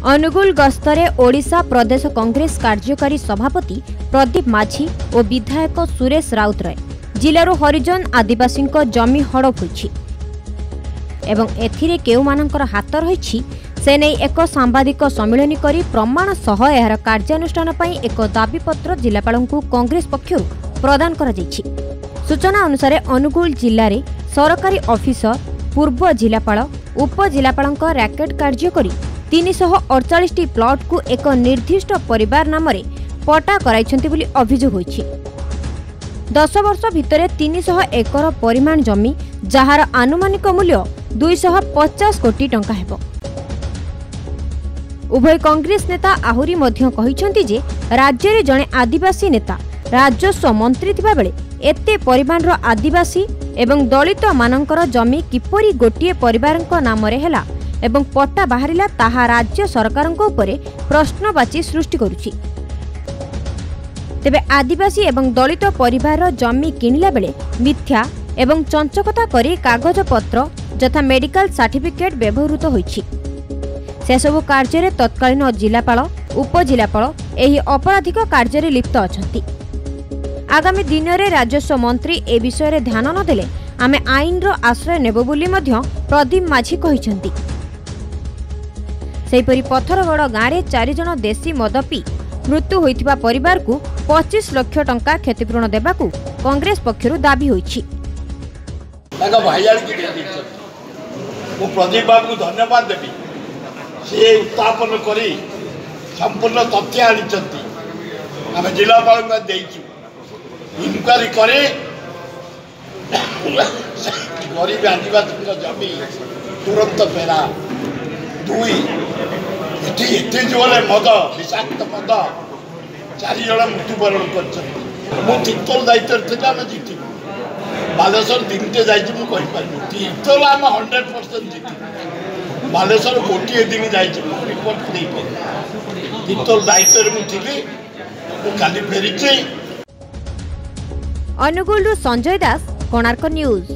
अनुगुल गस्तरे ओडिशा प्रदेश कांग्रेस कार्यकारी सभापति प्रदीप माझी और विधायक सुरेश राउतराय जिलारो हरिजन आदिवासी जमी हड़प होइछि एवं एथिरे केउमानकर हाथ रहिछि से नहीं एक सांबादिक सम्मिलन करी प्रमाण सह एहार कार्यानुष्ठान पई एक दाबीपत्र जिलापालंकु कांग्रेस पक्षरु प्रदान करा जाइछि। सूचना अनुसार अनुगुल जिल्ला रे सरकारी ऑफिसर पूर्व जिलापाल उपजिलापालंक रैकेट कार्य करी 348 प्लॉट को एक निर्दिष्ट परिवार नाम पट्टा कराइछन्ति बोली अभियोग होइछि। 10 वर्ष भितरे 300 एकर परिमाण जमी जहार आनुमानिक मूल्य 250 कोटी टंका हेबो। उभय कांग्रेस नेता आहुरी मध्य कहिछन्ति जे राज्य रे जणे आदिवासी नेता राजस्व मंत्री थिबा बेले एते परिमाणर आदिवासी एवं दलित मानकर जमी किपरि गोटिए परिवारक नाम रे हेला एवं पट्टा बाहरिला ताहा राज्य सरकारक उपरे प्रश्नवाची सृष्टि करुछि। तेबे आदिवासी एवं दलित परिवार जमी किणिला बेले मिथ्या एवं चंचकता करी कागज पत्र जथा मेडिकल सर्टिफिकेट व्यवहृत होइछि। सेसबु कार्य तत्कालीन जिलापाल उपजिलापाल एही अपराधिक कार्य लिप्त अछंती। आगामी दिन में राजस्व मंत्री ए विषय ध्यान नदेले आमे आईन रो आश्रय नेबो बोली मध्य प्रदीप माझी कहिसंती। सेहिपरि पथरगढ़ गाँव में 4 जन देशी मद पी मृत्यु होइथिबा परिवार को 25 लाख टंका क्षतिपूरण देबाकू कांग्रेस पक्षरु दाबी होइछि। प्रदीप बाबू धन्यवाद देवी से उत्थापन करी संपूर्ण तथ्य आनिचंती आम जिलापाल इनक्वारी करे गरीब आदिवासी जमी तुरंत फेरा। 2 एते जोरे मद विषाक्त मद 4 जन मृत्युवरण कर तीर्तोल दायित्व थे आम जीत बालेश्वर 3टे जाइए मुझे तीर्तोल आम 100% जीत बालेश्वर गोटे दिन जाइए रिपोर्ट नहीं तीर्तोल दायित्व मुझे काली फेरी। अनुगुल संजय दास कोणार्क न्यूज।